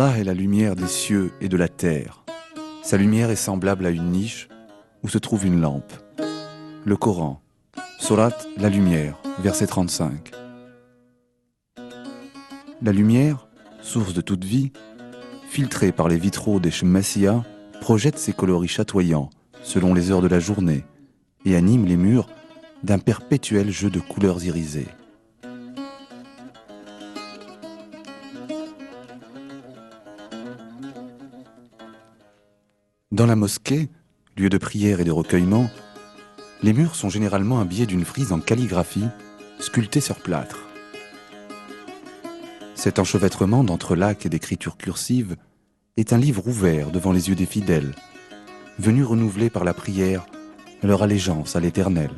Allah est la lumière des cieux et de la terre. Sa lumière est semblable à une niche où se trouve une lampe. Le Coran, Sourate La Lumière, verset 35. La lumière, source de toute vie, filtrée par les vitraux des Shemmassiya, projette ses coloris chatoyants selon les heures de la journée et anime les murs d'un perpétuel jeu de couleurs irisées. Dans la mosquée, lieu de prière et de recueillement, les murs sont généralement habillés d'une frise en calligraphie, sculptée sur plâtre. Cet enchevêtrement d'entrelacs et d'écritures cursives est un livre ouvert devant les yeux des fidèles, venus renouveler par la prière leur allégeance à l'Éternel.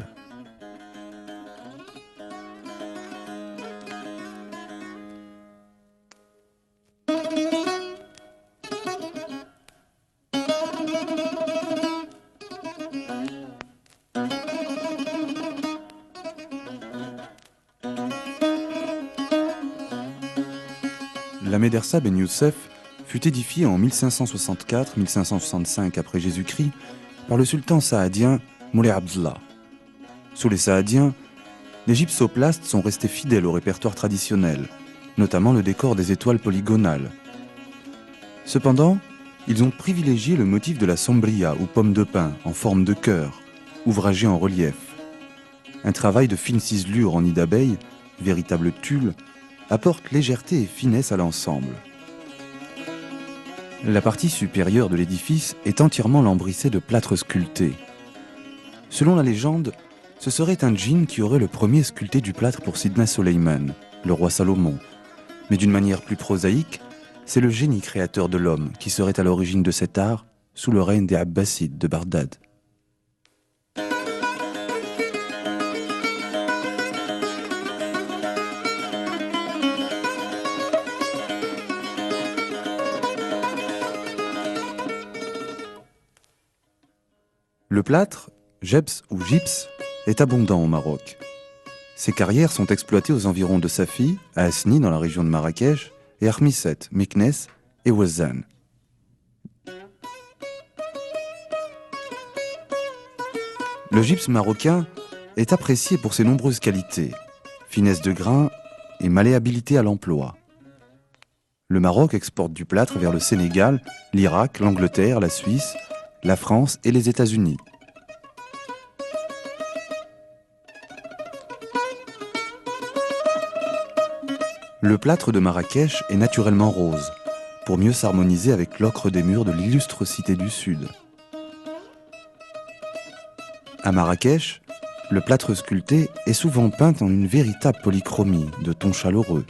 La médersa Ben Youssef fut édifiée en 1564-1565 après Jésus-Christ par le sultan saadien Moulay Abdallah. Sous les saadiens, les gypsoplastes sont restés fidèles au répertoire traditionnel, notamment le décor des étoiles polygonales. Cependant, ils ont privilégié le motif de la sombria ou pomme de pin en forme de cœur, ouvragé en relief. Un travail de fine ciselure en nid d'abeille, véritable tulle, apporte légèreté et finesse à l'ensemble. La partie supérieure de l'édifice est entièrement lambrissée de plâtre sculpté. Selon la légende, ce serait un djinn qui aurait le premier sculpté du plâtre pour Sidna Soleiman, le roi Salomon. Mais d'une manière plus prosaïque, c'est le génie créateur de l'homme qui serait à l'origine de cet art sous le règne des Abbasides de Bagdad. Le plâtre, gebs ou gypse, est abondant au Maroc. Ces carrières sont exploitées aux environs de Safi, à Asni dans la région de Marrakech, et Armisset, Meknes et Ouazzane. Le gypse marocain est apprécié pour ses nombreuses qualités, finesse de grain et malléabilité à l'emploi. Le Maroc exporte du plâtre vers le Sénégal, l'Irak, l'Angleterre, la Suisse, la France et les États-Unis. Le plâtre de Marrakech est naturellement rose, pour mieux s'harmoniser avec l'ocre des murs de l'illustre cité du Sud. À Marrakech, le plâtre sculpté est souvent peint en une véritable polychromie de tons chaleureux.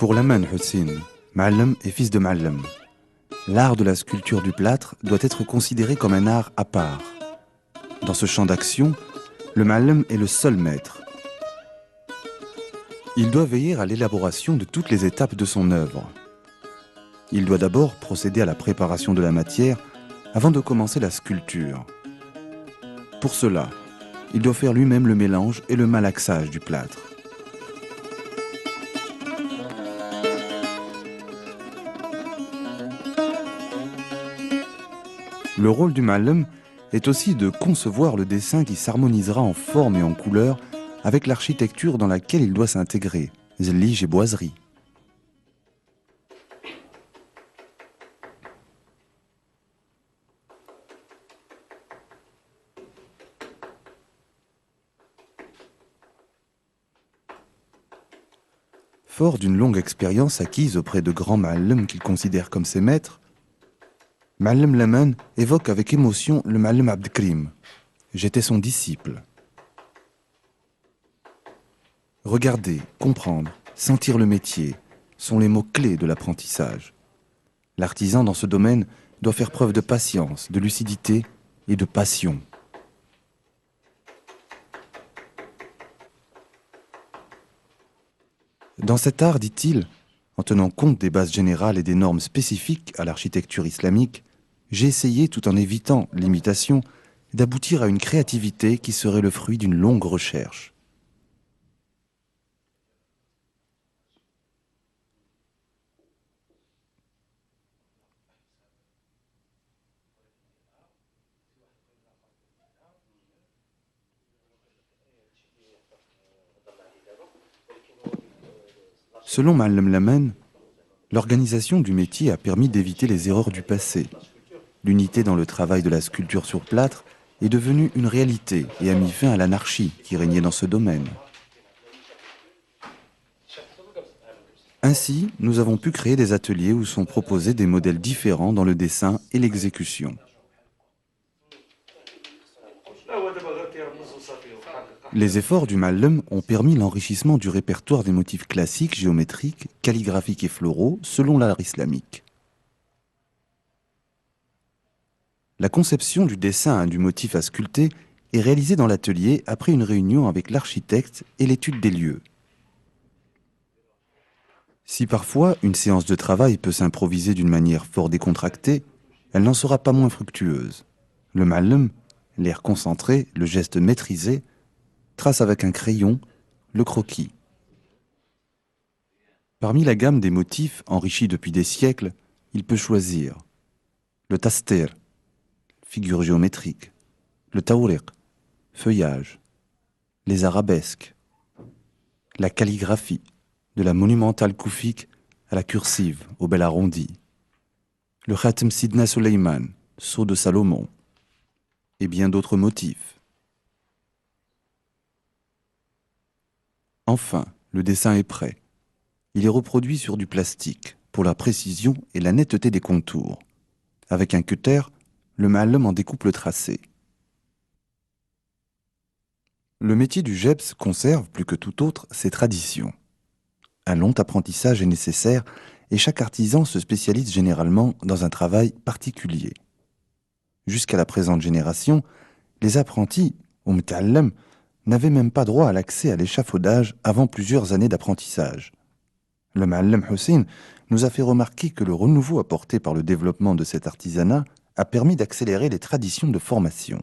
Pour Laman Hussein, Ma'allem est fils de Ma'allem. L'art de la sculpture du plâtre doit être considéré comme un art à part. Dans ce champ d'action, le Ma'allem est le seul maître. Il doit veiller à l'élaboration de toutes les étapes de son œuvre. Il doit d'abord procéder à la préparation de la matière avant de commencer la sculpture. Pour cela, il doit faire lui-même le mélange et le malaxage du plâtre. Le rôle du Ma'allem est aussi de concevoir le dessin qui s'harmonisera en forme et en couleur avec l'architecture dans laquelle il doit s'intégrer, zlige et boiserie. Fort d'une longue expérience acquise auprès de grands Ma'allem qu'il considère comme ses maîtres, Ma'allem Laman évoque avec émotion le Ma'allem Abdelkrim. J'étais son disciple. Regarder, comprendre, sentir le métier sont les mots clés de l'apprentissage. L'artisan dans ce domaine doit faire preuve de patience, de lucidité et de passion. Dans cet art, dit-il, en tenant compte des bases générales et des normes spécifiques à l'architecture islamique, j'ai essayé, tout en évitant l'imitation, d'aboutir à une créativité qui serait le fruit d'une longue recherche. Selon Ma'alem Laman, l'organisation du métier a permis d'éviter les erreurs du passé. L'unité dans le travail de la sculpture sur plâtre est devenue une réalité et a mis fin à l'anarchie qui régnait dans ce domaine. Ainsi, nous avons pu créer des ateliers où sont proposés des modèles différents dans le dessin et l'exécution. Les efforts du Ma'alem ont permis l'enrichissement du répertoire des motifs classiques, géométriques, calligraphiques et floraux selon l'art islamique. La conception du dessin du motif à sculpter est réalisée dans l'atelier après une réunion avec l'architecte et l'étude des lieux. Si parfois une séance de travail peut s'improviser d'une manière fort décontractée, elle n'en sera pas moins fructueuse. Le Ma'alem, l'air concentré, le geste maîtrisé, trace avec un crayon le croquis. Parmi la gamme des motifs enrichis depuis des siècles, il peut choisir le taster, figure géométrique, le tawriq, feuillage, les arabesques, la calligraphie, de la monumentale koufique à la cursive, au bel arrondi, le khatem Sidna Suleiman, sceau de Salomon, et bien d'autres motifs. Enfin, le dessin est prêt. Il est reproduit sur du plastique, pour la précision et la netteté des contours. Avec un cutter, le Ma'alem en découpe le tracé. Le métier du GEPS conserve, plus que tout autre, ses traditions. Un long apprentissage est nécessaire et chaque artisan se spécialise généralement dans un travail particulier. Jusqu'à la présente génération, les apprentis, ou muta'allam, n'avaient même pas droit à l'accès à l'échafaudage avant plusieurs années d'apprentissage. Le Ma'alem Hussein nous a fait remarquer que le renouveau apporté par le développement de cet artisanat a permis d'accélérer les traditions de formation.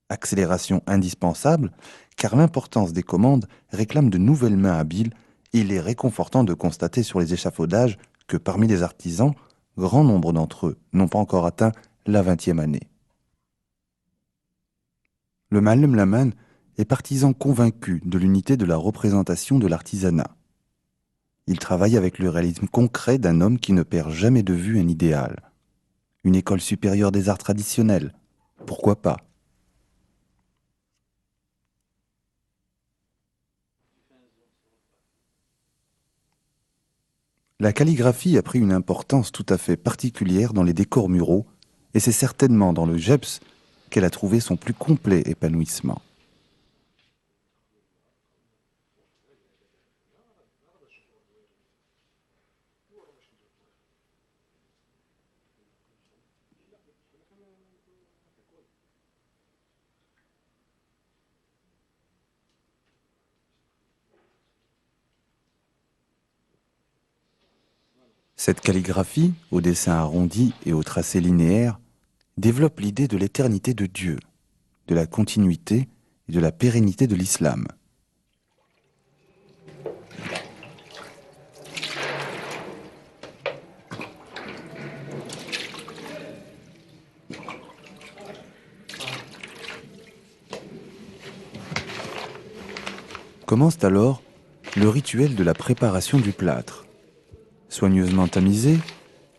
Accélération indispensable, car l'importance des commandes réclame de nouvelles mains habiles et il est réconfortant de constater sur les échafaudages que parmi les artisans, grand nombre d'entre eux n'ont pas encore atteint la 20e année. Le Ma'alem Laman est partisan convaincu de l'unité de la représentation de l'artisanat. Il travaille avec le réalisme concret d'un homme qui ne perd jamais de vue un idéal. Une école supérieure des arts traditionnels, pourquoi pas? La calligraphie a pris une importance tout à fait particulière dans les décors muraux, et c'est certainement dans le GEPS qu'elle a trouvé son plus complet épanouissement. Cette calligraphie, au dessin arrondi et au tracé linéaire, développe l'idée de l'éternité de Dieu, de la continuité et de la pérennité de l'islam. Commence alors le rituel de la préparation du plâtre. Soigneusement tamisé,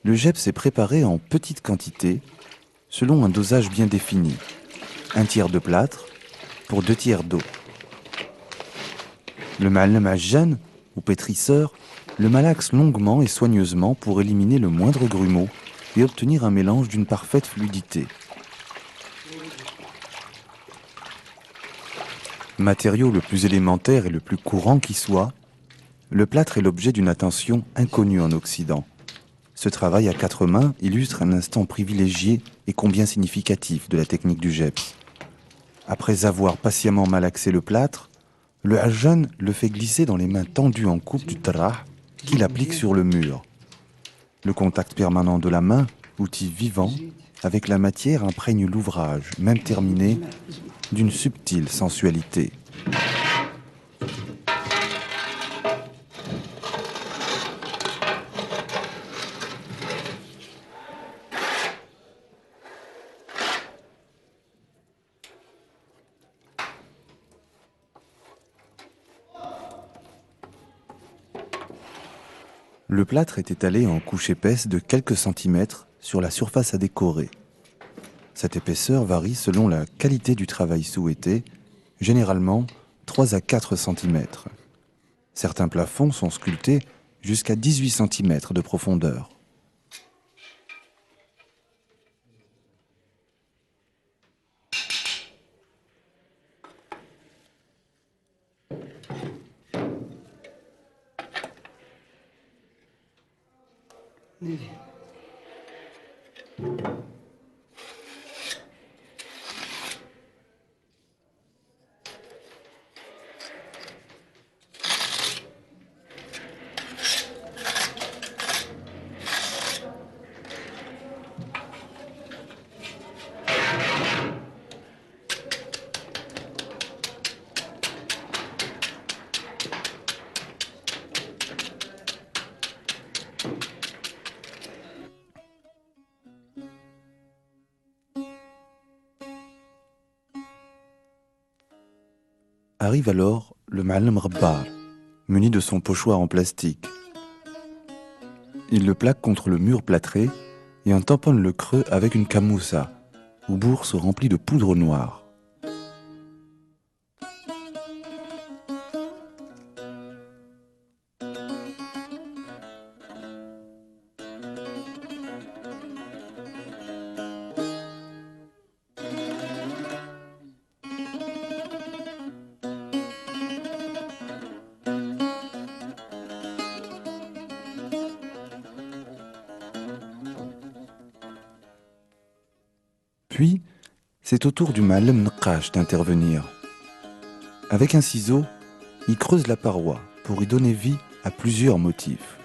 le GEPS est préparé en petites quantités, selon un dosage bien défini. 1 tiers de plâtre pour 2 tiers d'eau. Le Ma'alem Ajjan, ou pétrisseur, le malaxe longuement et soigneusement pour éliminer le moindre grumeau et obtenir un mélange d'une parfaite fluidité. Matériau le plus élémentaire et le plus courant qui soit, le plâtre est l'objet d'une attention inconnue en Occident. Ce travail à 4 mains illustre un instant privilégié et combien significatif de la technique du GEPS. Après avoir patiemment malaxé le plâtre, Le Hajjan le fait glisser dans les mains tendues en coupe du tarah qu'il applique sur le mur. Le contact permanent de la main, outil vivant, avec la matière imprègne l'ouvrage, même terminé, d'une subtile sensualité. Le plâtre est étalé en couches épaisses de quelques centimètres sur la surface à décorer. Cette épaisseur varie selon la qualité du travail souhaité, généralement 3 à 4 cm. Certains plafonds sont sculptés jusqu'à 18 cm de profondeur. Arrive alors le Ma'allim Rabbar, muni de son pochoir en plastique. Il le plaque contre le mur plâtré et en tamponne le creux avec une camoussa, ou bourse remplie de poudre noire. Puis, c'est au tour du Ma'allim Naqash d'intervenir. Avec un ciseau, il creuse la paroi pour y donner vie à plusieurs motifs.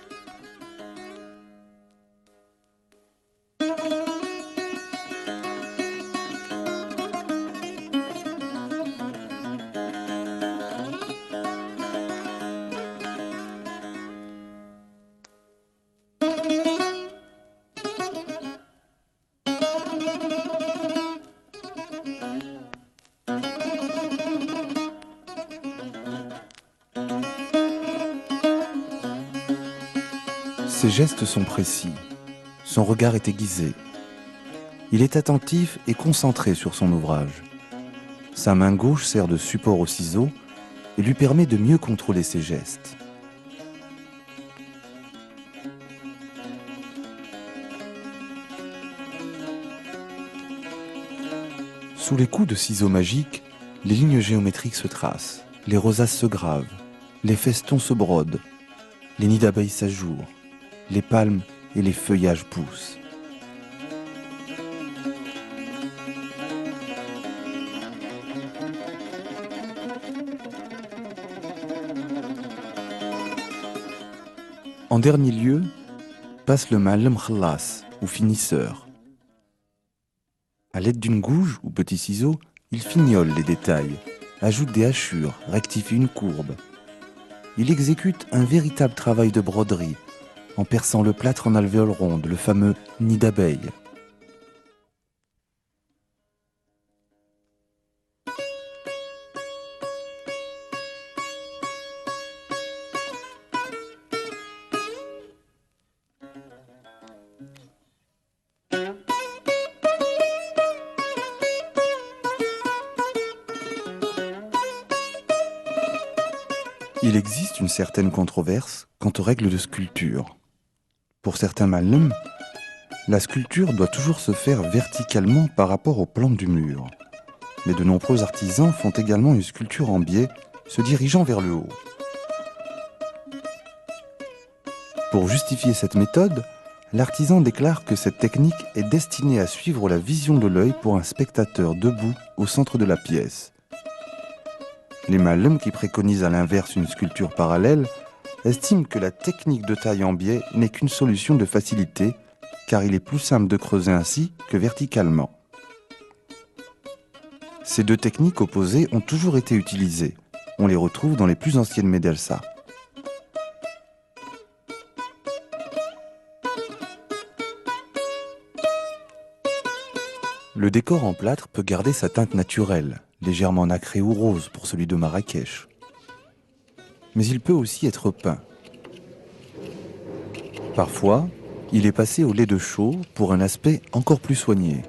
Ses gestes sont précis, son regard est aiguisé. Il est attentif et concentré sur son ouvrage. Sa main gauche sert de support au ciseau et lui permet de mieux contrôler ses gestes. Sous les coups de ciseaux magiques, les lignes géométriques se tracent, les rosaces se gravent, les festons se brodent, les nids d'abeilles s'ajourent. Les palmes et les feuillages poussent. En dernier lieu, passe le Ma'allim Khallas, ou finisseur. À l'aide d'une gouge ou petit ciseau, il fignole les détails, ajoute des hachures, rectifie une courbe. Il exécute un véritable travail de broderie, en perçant le plâtre en alvéoles rondes, le fameux nid d'abeille. Il existe une certaine controverse quant aux règles de sculpture. Pour certains Ma'allim, la sculpture doit toujours se faire verticalement par rapport au plan du mur. Mais de nombreux artisans font également une sculpture en biais, se dirigeant vers le haut. Pour justifier cette méthode, l'artisan déclare que cette technique est destinée à suivre la vision de l'œil pour un spectateur debout au centre de la pièce. Les malhems qui préconisent à l'inverse une sculpture parallèle estiment que la technique de taille en biais n'est qu'une solution de facilité, car il est plus simple de creuser ainsi que verticalement. Ces deux techniques opposées ont toujours été utilisées. On les retrouve dans les plus anciennes médelsa. Le décor en plâtre peut garder sa teinte naturelle, légèrement nacrée ou rose pour celui de Marrakech. Mais il peut aussi être peint. Parfois, il est passé au lait de chaux pour un aspect encore plus soigné.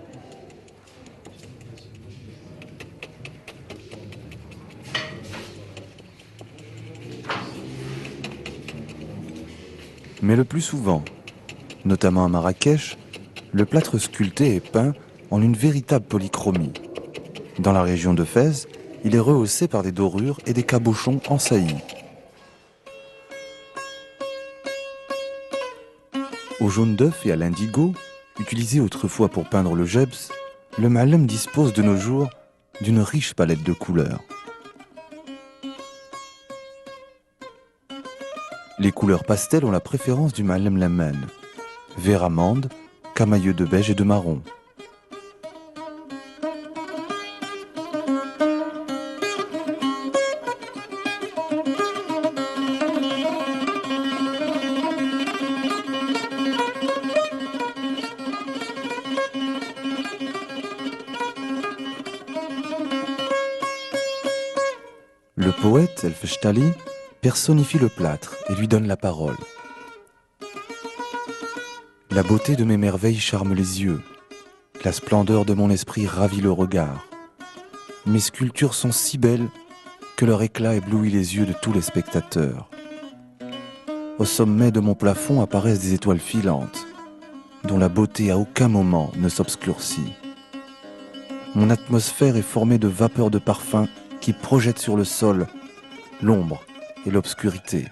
Mais le plus souvent, notamment à Marrakech, le plâtre sculpté est peint en une véritable polychromie. Dans la région de Fès, il est rehaussé par des dorures et des cabochons en saillie. Au jaune d'œuf et à l'indigo, utilisés autrefois pour peindre le gebs, le malem dispose de nos jours d'une riche palette de couleurs. Les couleurs pastel ont la préférence du malem lamen, vert amande, camailleux de beige et de marron. Le poète El Feshtali personnifie le plâtre et lui donne la parole. La beauté de mes merveilles charme les yeux, la splendeur de mon esprit ravit le regard. Mes sculptures sont si belles que leur éclat éblouit les yeux de tous les spectateurs. Au sommet de mon plafond apparaissent des étoiles filantes, dont la beauté à aucun moment ne s'obscurcit. Mon atmosphère est formée de vapeurs de parfum qui projettent sur le sol l'ombre et l'obscurité.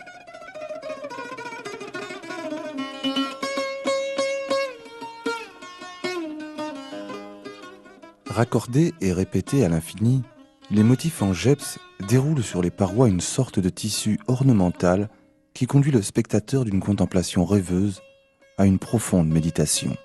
Raccordés et répétés à l'infini, les motifs en geps déroulent sur les parois une sorte de tissu ornemental qui conduit le spectateur d'une contemplation rêveuse à une profonde méditation.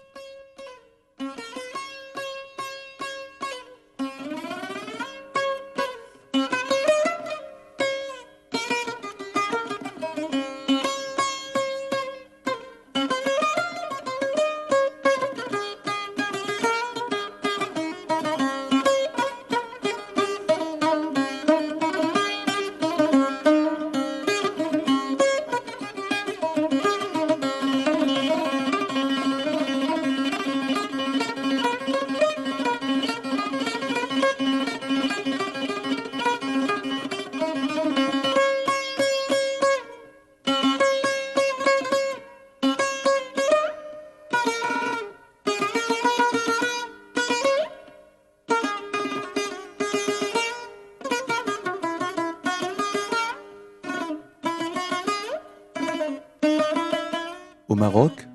Au Maroc,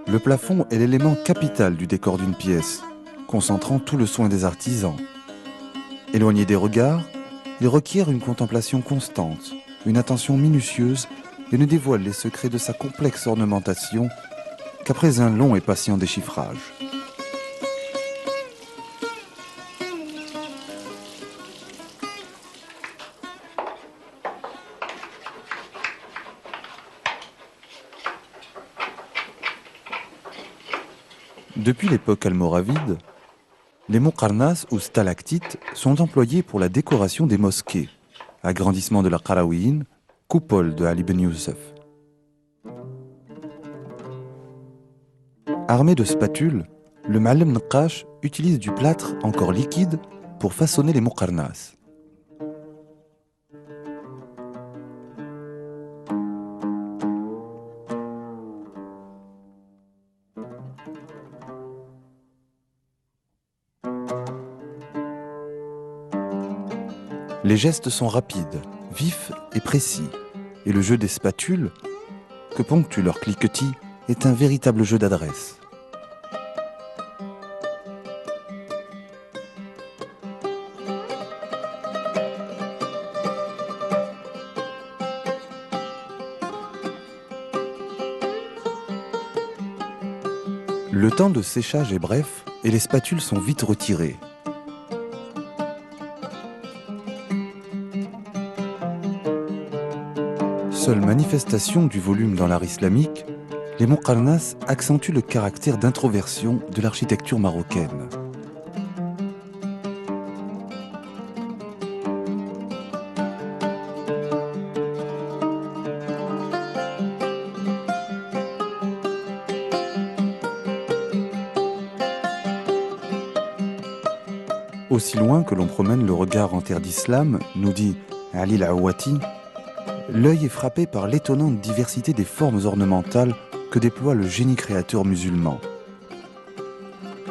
le plafond est l'élément capital du décor d'une pièce, concentrant tout le soin des artisans. Éloigné des regards, il requiert une contemplation constante, une attention minutieuse et ne dévoile les secrets de sa complexe ornementation qu'après un long et patient déchiffrage. Depuis l'époque almoravide, les muqarnas ou stalactites sont employés pour la décoration des mosquées, agrandissement de la Qarawiyyin, coupole de Ali Ben Youssef. Armé de spatules, le Ma'allem Naqash utilise du plâtre encore liquide pour façonner les muqarnas. Les gestes sont rapides, vifs et précis, et le jeu des spatules, que ponctue leur cliquetis, est un véritable jeu d'adresse. Le temps de séchage est bref et les spatules sont vite retirées. Seule manifestation du volume dans l'art islamique, les Muqarnas accentuent le caractère d'introversion de l'architecture marocaine. Aussi loin que l'on promène le regard en terre d'islam, nous dit Ali Al-Awati, l'œil est frappé par l'étonnante diversité des formes ornementales que déploie le génie créateur musulman.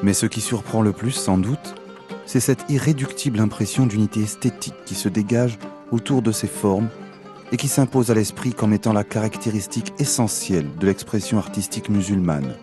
Mais ce qui surprend le plus, sans doute, c'est cette irréductible impression d'unité esthétique qui se dégage autour de ces formes et qui s'impose à l'esprit comme étant la caractéristique essentielle de l'expression artistique musulmane.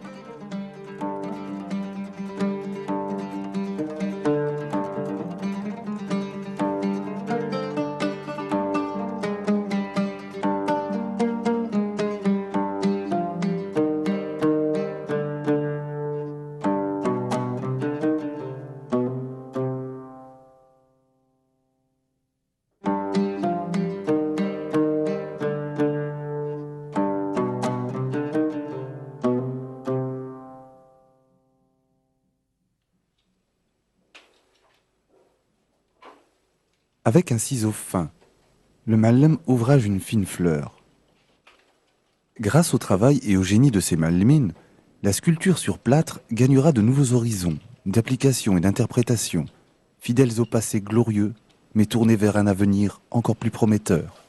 Avec un ciseau fin, le Ma'allem ouvrage une fine fleur. Grâce au travail et au génie de ces Ma'allemines, la sculpture sur plâtre gagnera de nouveaux horizons, d'application et d'interprétation, fidèles au passé glorieux, mais tournés vers un avenir encore plus prometteur.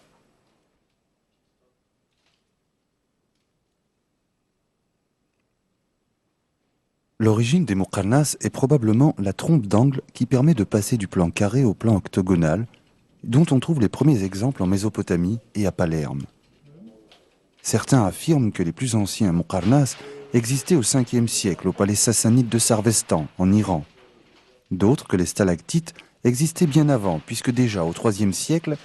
L'origine des Muqarnas est probablement la trompe d'angle qui permet de passer du plan carré au plan octogonal, dont on trouve les premiers exemples en Mésopotamie et à Palerme. Certains affirment que les plus anciens Muqarnas existaient au 5e siècle au palais sassanide de Sarvestan, en Iran. D'autres que les stalactites existaient bien avant, puisque déjà au 3e siècle,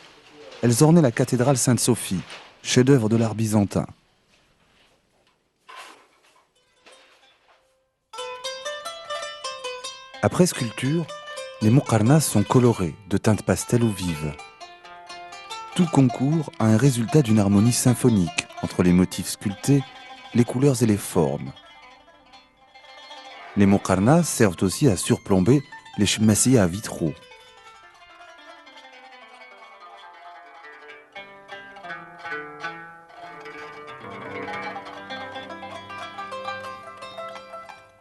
elles ornaient la cathédrale Sainte-Sophie, chef-d'œuvre de l'art byzantin. Après sculpture, les Muqarnas sont colorés, de teintes pastel ou vives. Tout concourt à un résultat d'une harmonie symphonique entre les motifs sculptés, les couleurs et les formes. Les Muqarnas servent aussi à surplomber les shmasiyas à vitraux.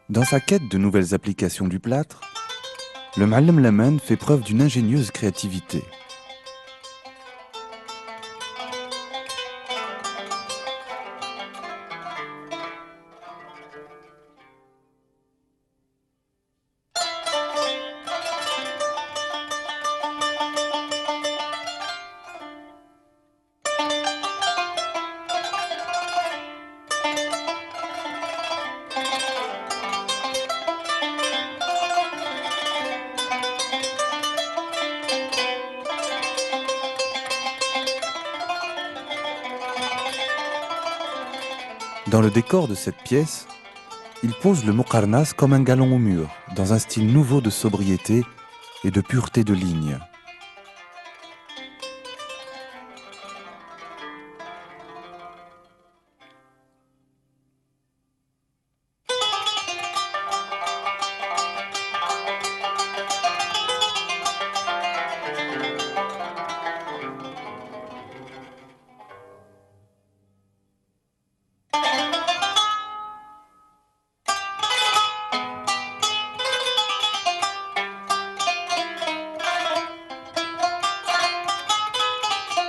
Dans sa quête de nouvelles applications du plâtre, le Ma'allem Laman fait preuve d'une ingénieuse créativité. Dans le décor de cette pièce, il pose le Muqarnas comme un galon au mur, dans un style nouveau de sobriété et de pureté de ligne.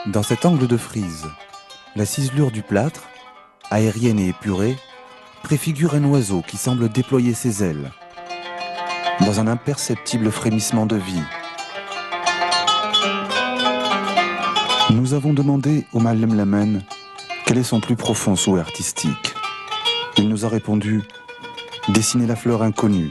Dans cet angle de frise, la ciselure du plâtre, aérienne et épurée, préfigure un oiseau qui semble déployer ses ailes, dans un imperceptible frémissement de vie. Nous avons demandé au Ma'allem Laman quel est son plus profond souhait artistique. Il nous a répondu « Dessiner la fleur inconnue,